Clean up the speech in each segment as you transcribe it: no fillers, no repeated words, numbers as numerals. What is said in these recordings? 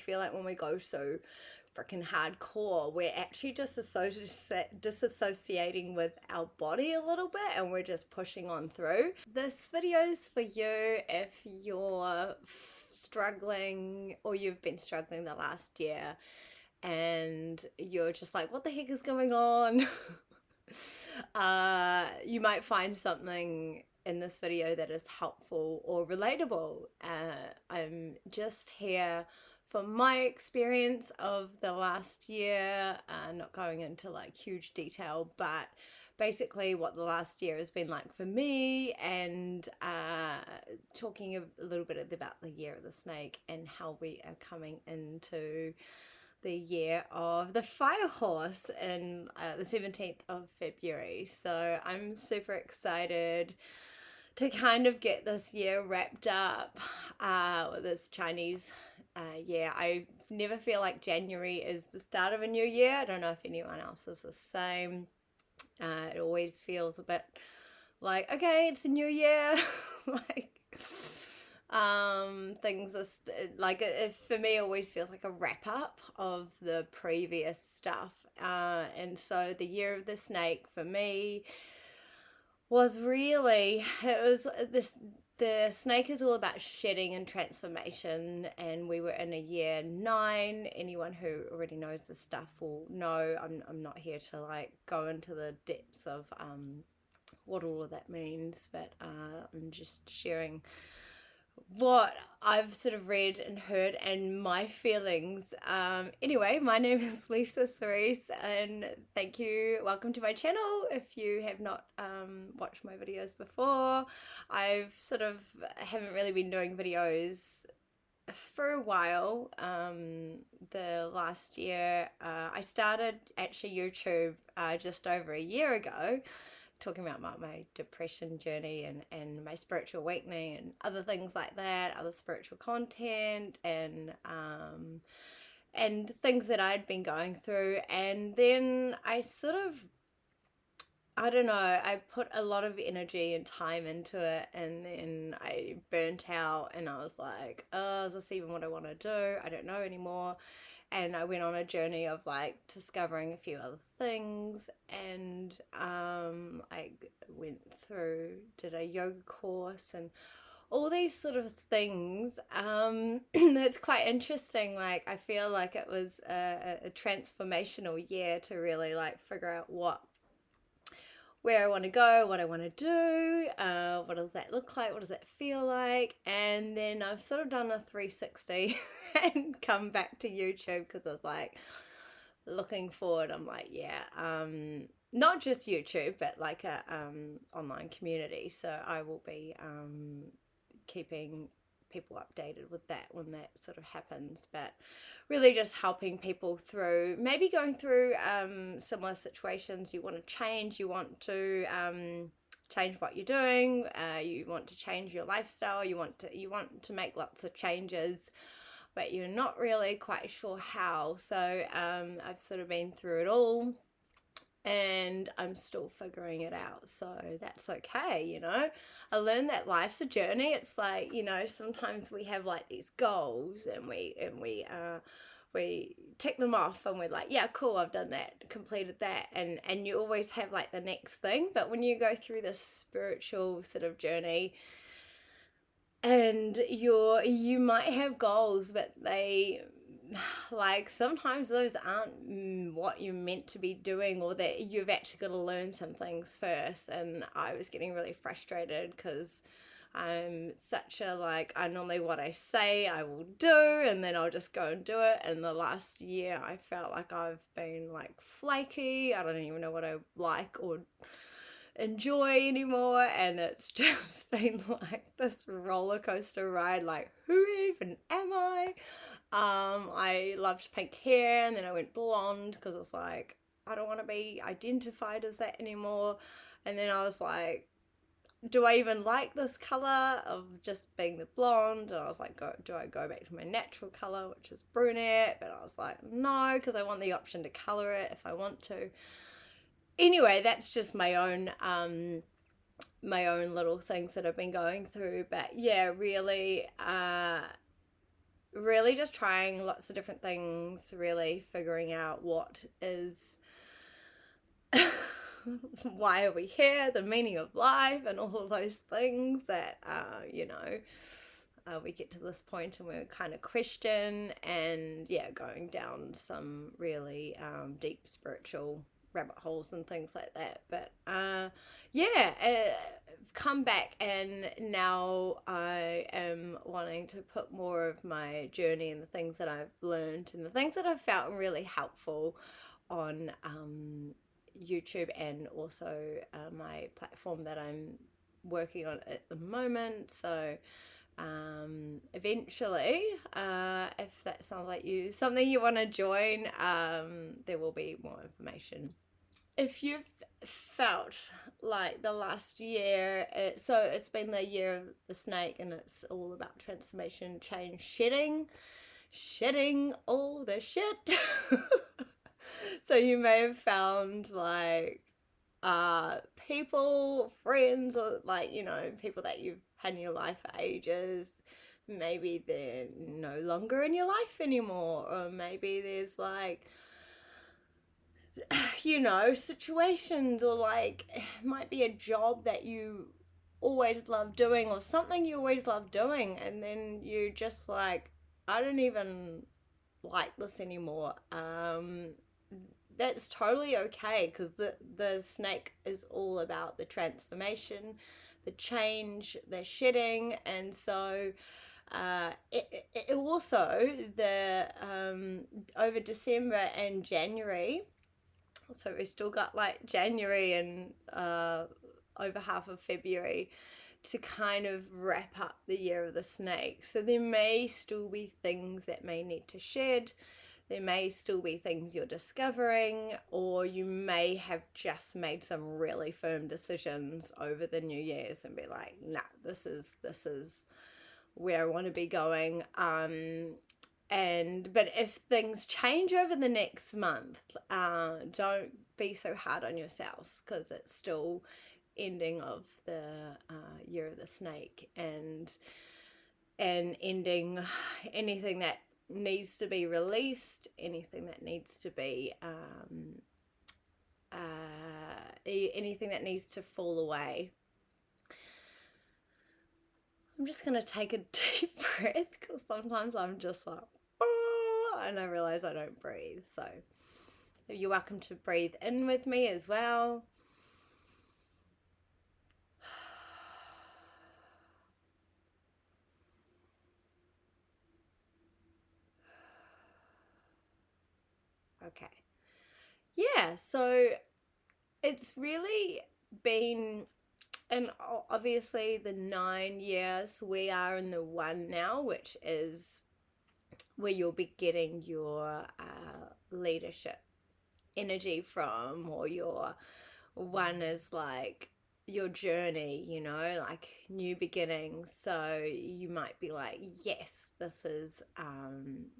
feel like when we go so freaking hardcore, we're actually just disassociating with our body a little bit, and we're just pushing on through. This video is for you if you're struggling, or you've been struggling the last year and you're just like, what the heck is going on? You might find something in this video that is helpful or relatable. I'm just here for my experience of the last year, not going into like huge detail, but basically what the last year has been like for me, and talking a little bit about the year of the snake and how we are coming into the year of the fire horse in the 17th of February. So I'm super excited to kind of get this year wrapped up with this Chinese year. I never feel like January is the start of a new year. I don't know if anyone else is the same. It always feels a bit like, okay, it's a new year. Like, things are like, it for me always feels like a wrap up of the previous stuff. And so the year of the snake for me was really, it was this, the snake is all about shedding and transformation, and we were in a year 9. Anyone who already knows this stuff will know. I'm not here to like go into the depths of what all of that means, but I'm just sharing what I've sort of read and heard and my feelings. Anyway, my name is Lisa Cerise, and thank you. Welcome to my channel. If you have not watched my videos before, I've sort of haven't really been doing videos for a while. The last year, I started actually YouTube just over a year ago, talking about my depression journey and my spiritual awakening and other things like that, other spiritual content, and things that I'd been going through. And then I sort of, I don't know, I put a lot of energy and time into it, and then I burnt out, and I was like, oh, is this even what I want to do? I don't know anymore. And I went on a journey of like discovering a few other things, and I did a yoga course and all these sort of things. It's quite interesting. Like, I feel like it was a transformational year to really like figure out where I want to go, what I want to do, what does that look like, what does that feel like. And then I've sort of done a 360 and come back to YouTube, because I was like looking forward. I'm like, yeah, not just YouTube, but like a online community. So I will be keeping people updated with that when that sort of happens, but really just helping people through maybe going through similar situations. You want to change, you want to change what you're doing, you want to change your lifestyle, you want to make lots of changes, but you're not really quite sure how. So I've sort of been through it all, and I'm still figuring it out, so that's okay, you know. I learned that life's a journey. It's like, you know, sometimes we have like these goals, and we tick them off, and we're like, yeah, cool, I've done that, completed that, and you always have like the next thing. But when you go through this spiritual sort of journey, and you might have goals, but they, like, sometimes those aren't what you're meant to be doing, or that you've actually got to learn some things first. And I was getting really frustrated, because I'm such a, like, I normally, what I say I will do, and then I'll just go and do it. And the last year I felt like I've been like flaky. I don't even know what I like or enjoy anymore, and it's just been like this roller coaster ride. Like, who even am I? I loved pink hair, and then I went blonde because I was like, I don't want to be identified as that anymore. And then I was like, do I even like this color of just being the blonde? And I was like, do I go back to my natural color, which is brunette? But I was like, no, because I want the option to color it if I want to. Anyway, that's just my own little things that I've been going through. But yeah, really, really just trying lots of different things, really figuring out what is why are we here, the meaning of life, and all of those things that, we get to this point and we're kind of question, and yeah, going down some really deep spiritual rabbit holes and things like that. But yeah, come back, and now I am wanting to put more of my journey and the things that I've learned and the things that I've felt really helpful on YouTube, and also my platform that I'm working on at the moment. So eventually, if that sounds like something you want to join, there will be more information. If you've felt like the last year, so it's been the year of the snake, and it's all about transformation, change, shedding all the shit. So you may have found like people, friends, or like, people that you've had in your life for ages. Maybe they're no longer in your life anymore, or maybe there's like, situations, or like it might be a job that you always love doing, or something you always love doing, and then you just like, I don't even like this anymore. That's totally okay, because the snake is all about the transformation, the change, the shedding. And so it also, the over December and January, so we've still got like January and over half of February to kind of wrap up the year of the snake. So there may still be things that may need to shed. There may still be things you're discovering, or you may have just made some really firm decisions over the New Year's and be like, nah, this is where I want to be going. But if things change over the next month, don't be so hard on yourselves, because it's still ending of the year of the snake, and ending anything that needs to be released, anything that needs to be anything that needs to fall away. I'm just going to take a deep breath, because sometimes I'm just like, and I realize I don't breathe. So you're welcome to breathe in with me as well. Okay. Yeah, so it's really been, and obviously the 9 years, we are in the 1 now, which is where you'll be getting your leadership energy from, or your 1 is like your journey, like new beginnings. So you might be like, yes, this is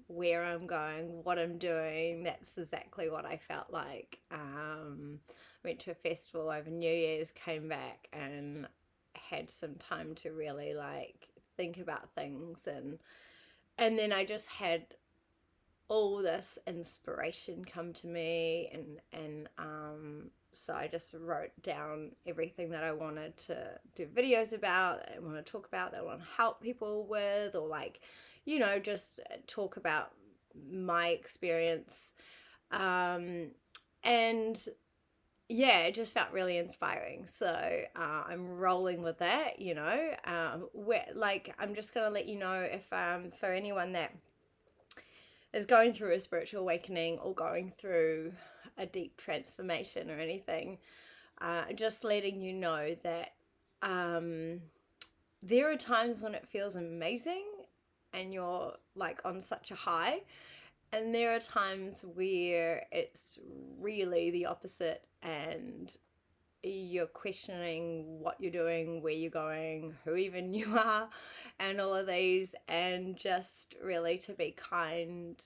where I'm going, what I'm doing. That's exactly what I felt like. Went to a festival over New Year's, came back and had some time to really like think about things, and then I just had all this inspiration come to me, and so I just wrote down everything that I wanted to do videos about, I want to talk about, that I want to help people with, or like, just talk about my experience. And yeah, it just felt really inspiring. So I'm rolling with that, I'm just going to let you know, if for anyone that is going through a spiritual awakening, or going through a deep transformation or anything, just letting you know that there are times when it feels amazing and you're like on such a high, and there are times where it's really the opposite, and you're questioning what you're doing, where you're going, who even you are, and all of these. And just really to be kind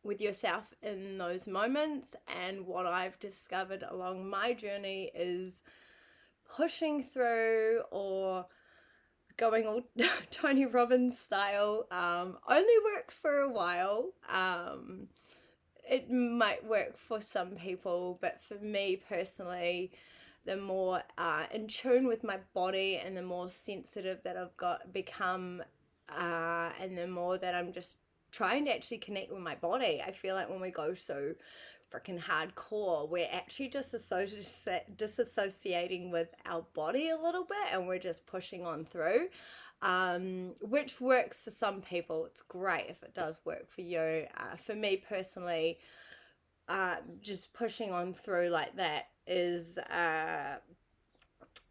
with yourself in those moments. And what I've discovered along my journey is pushing through, or going all Tony Robbins style only works for a while. It might work for some people, but for me personally, the more in tune with my body and the more sensitive that I've got become, and the more that I'm just trying to actually connect with my body, I feel like when we go so freaking hardcore, we're actually just disassociating with our body a little bit, and we're just pushing on through, which works for some people. It's great if it does work for you. For me personally, just pushing on through like that is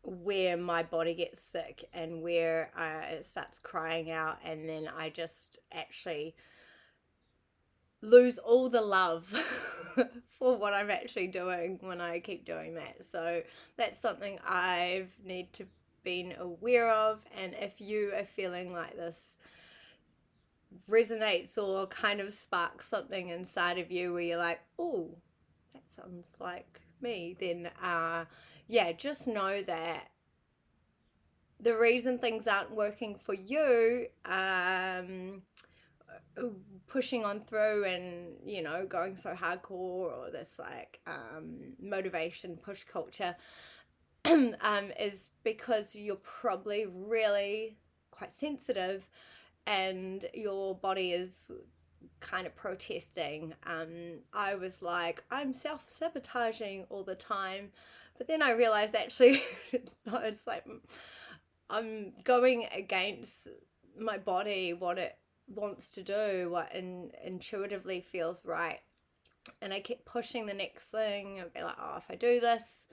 where my body gets sick, and where it starts crying out, and then I just actually lose all the love for what I'm actually doing when I keep doing that. So that's something I've need to been aware of. And if you are feeling like this resonates or kind of sparks something inside of you where you're like, oh, that sounds like me, then yeah, just know that the reason things aren't working for you, pushing on through and, you know, going so hardcore, or this like motivation push culture, is because you're probably really quite sensitive, and your body is kind of protesting. I was like, I'm self-sabotaging all the time, but then I realized actually no, it's like I'm going against my body, what it wants to do, what intuitively feels right. And I kept pushing the next thing and be like, oh, if I do this,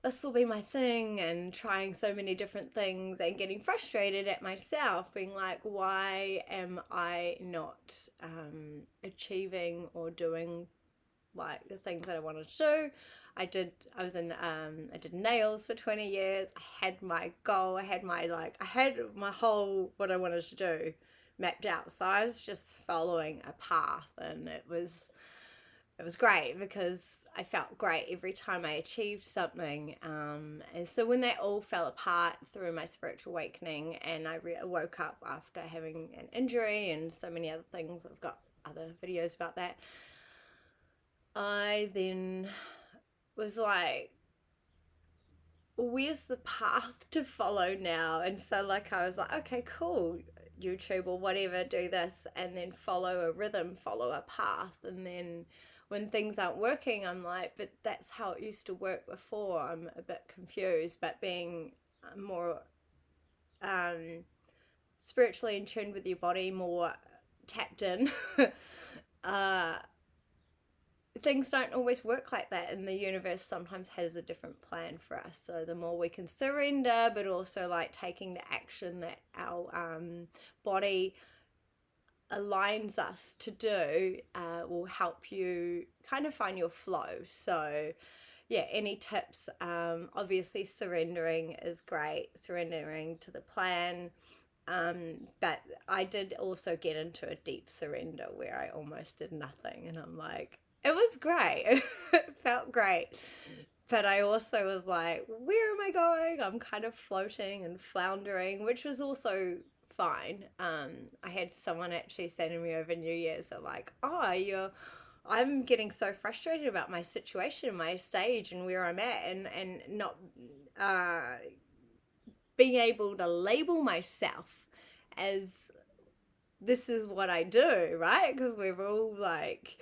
this will be my thing, and trying so many different things and getting frustrated at myself, being like, why am I not achieving or doing like the things that I wanted to do. I did nails for 20 years. I had my goal. I had my whole, what I wanted to do mapped out. So I was just following a path, and it was great because I felt great every time I achieved something. And so when that all fell apart through my spiritual awakening, and I woke up after having an injury and so many other things, I've got other videos about that, I then was like, where's the path to follow now? And so like I was like, okay, cool, YouTube or whatever, do this, and then follow a rhythm, follow a path. And then when things aren't working, I'm like, but that's how it used to work before. I'm a bit confused. But being more spiritually in tune with your body, more tapped in, things don't always work like that, and the universe sometimes has a different plan for us. So the more we can surrender, but also like taking the action that our body aligns us to do, will help you kind of find your flow. So yeah, any tips? Obviously surrendering is great, surrendering to the plan. But I did also get into a deep surrender where I almost did nothing, and I'm like, it was great. It felt great. But I also was like, where am I going? I'm kind of floating and floundering, which was also fine. I had someone actually say to me over New Year's, they're like, oh, I'm getting so frustrated about my situation, my stage, and where I'm at, and not being able to label myself as this is what I do, right? Because we're all like,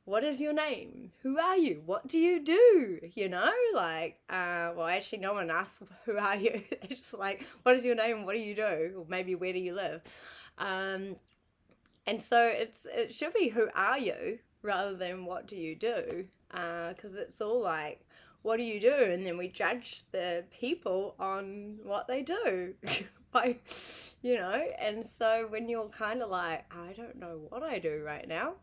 what is your name? Who are you? What do you do? You know, like, well, actually, no one asks, who are you? They're just like, what is your name? What do you do? Or maybe, where do you live? And so it should be, who are you? Rather than what do you do? Because it's all like, what do you do? And then we judge the people on what they do. Like, you know, and so when you're kind of like, I don't know what I do right now.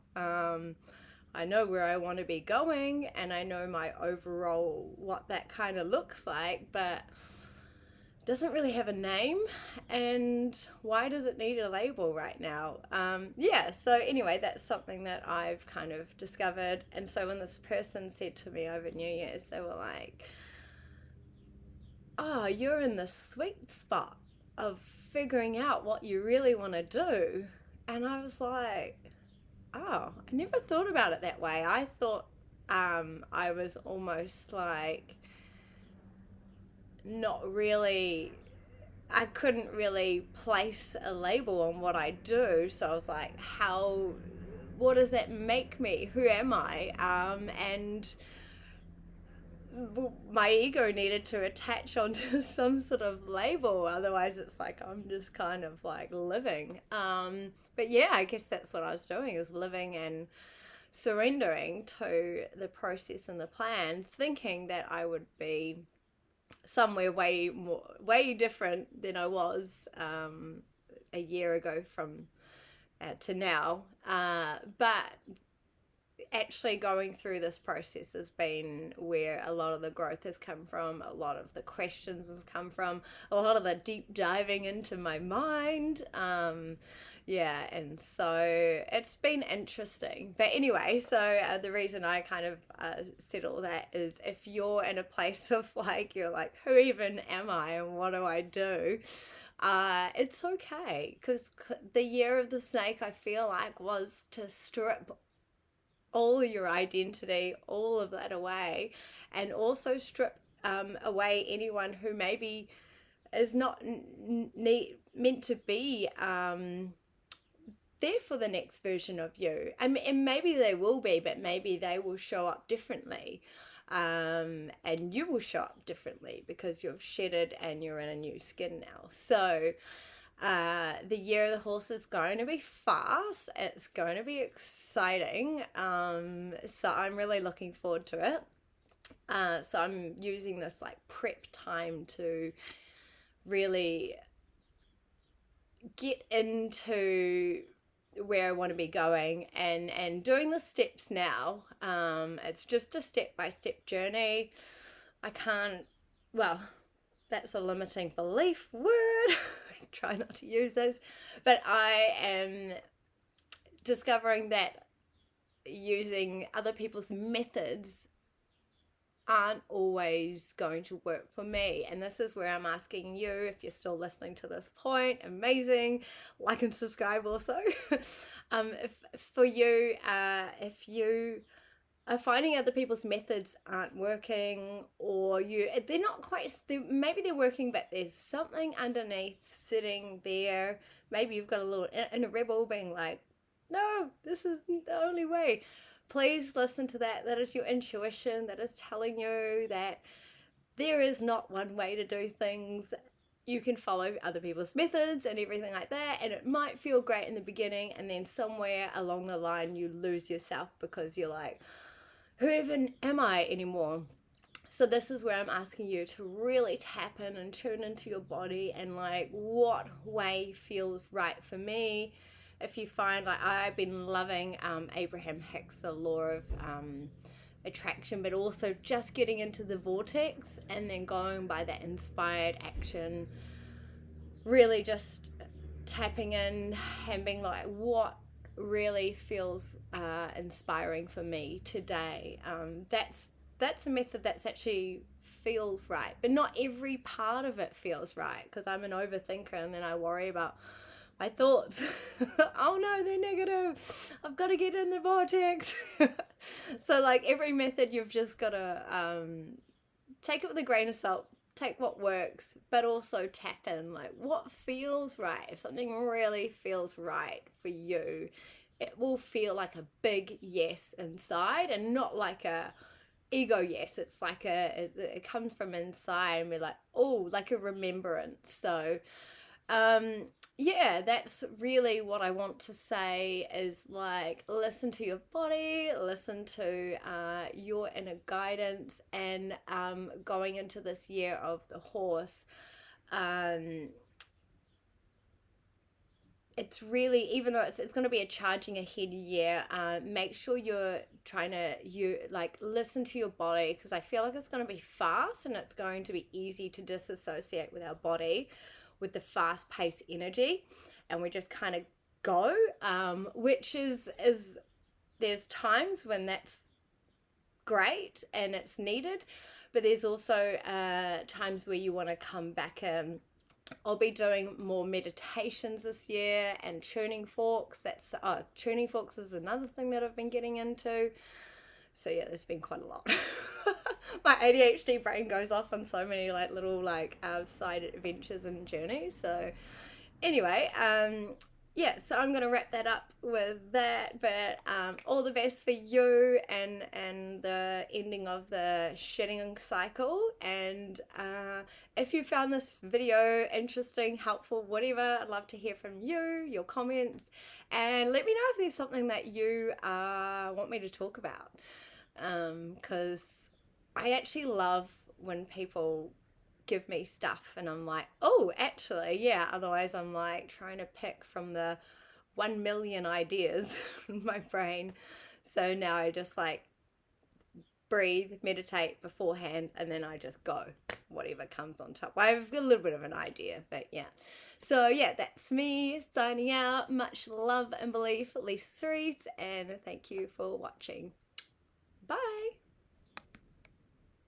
I know where I want to be going, and I know my overall, what that kind of looks like, but doesn't really have a name. And why does it need a label right now? Yeah, so anyway, that's something that I've kind of discovered. And so when this person said to me over New Year's, they were like, oh, you're in the sweet spot of figuring out what you really want to do. And I was like, oh, I never thought about it that way. I thought I was almost like not really, I couldn't really place a label on what I do. So I was like, what does that make me? Who am I? And my ego needed to attach onto some sort of label, otherwise it's like I'm just kind of like living. But yeah, I guess that's what I was doing, is living and surrendering to the process and the plan, thinking that I would be somewhere way different than I was a year ago from to now. But actually going through this process has been where a lot of the growth has come from, a lot of the questions has come from, a lot of the deep diving into my mind. Yeah, and so it's been interesting. But anyway, so the reason I kind of said all that is, if you're in a place of like, you're like, who even am I and what do I do? It's okay, because the year of the snake, I feel like, was to strip all your identity, all of that away, and also strip away anyone who maybe is not meant to be there for the next version of you. And maybe they will be, but maybe they will show up differently. And you will show up differently because you've shedded and you're in a new skin now. So the year of the horse is going to be fast. It's going to be exciting. So I'm really looking forward to it. So I'm using this like prep time to really get into where I want to be going, and doing the steps now. It's just a step-by-step journey. I can't, well, that's a limiting belief word. Try not to use those, but I am discovering that using other people's methods aren't always going to work for me. And this is where I'm asking you, if you're still listening to this point, amazing, like and subscribe also. If for you, if you are finding other people's methods aren't working, or they're not quite, maybe they're working, but there's something underneath sitting there. Maybe you've got a little inner rebel being like, no, this is the only way. Please listen to that. That is your intuition that is telling you that there is not one way to do things. You can follow other people's methods and everything like that, and it might feel great in the beginning, and then somewhere along the line you lose yourself because you're like, who even am I anymore? So this is where I'm asking you to really tap in and tune into your body, and like, what way feels right for me. If you find, like, I've been loving Abraham Hicks, the law of attraction, but also just getting into the vortex and then going by that inspired action, really just tapping in and being like, what really feels inspiring for me today. That's a method that's actually feels right, but not every part of it feels right, because I'm an overthinker and then I worry about my thoughts. Oh no, they're negative. I've got to get in the vortex. So like every method, you've just got to take it with a grain of salt. Take what works, but also tap in, like, what feels right. If something really feels right for you, it will feel like a big yes inside, and not like a ego yes. It's like it comes from inside, and we're like, oh, like a remembrance. So yeah, that's really what I want to say, is like, listen to your body, listen to your inner guidance. And going into this year of the horse, it's really, even though it's going to be a charging ahead year, make sure you're trying to listen to your body, because I feel like it's going to be fast, and it's going to be easy to disassociate with our body with the fast paced energy, and we just kind of go, which is there's times when that's great and it's needed, but there's also times where you want to come back in I'll be doing more meditations this year and tuning forks. Tuning forks is another thing that I've been getting into. So yeah, there's been quite a lot. My ADHD brain goes off on so many like little like side adventures and journeys. So anyway, yeah, so I'm gonna wrap that up with that. But all the best for you and the ending of the shedding cycle. And if you found this video interesting, helpful, whatever, I'd love to hear from you, your comments, and let me know if there's something that you want me to talk about. Because I actually love when people give me stuff and I'm like, oh, actually, yeah. Otherwise, I'm like trying to pick from the 1 million ideas in my brain. So now I just like breathe, meditate beforehand, and then I just go, whatever comes on top. I've got a little bit of an idea, but yeah. So yeah, that's me signing out. Much love and belief, Lisa Cerise, and thank you for watching. Bye.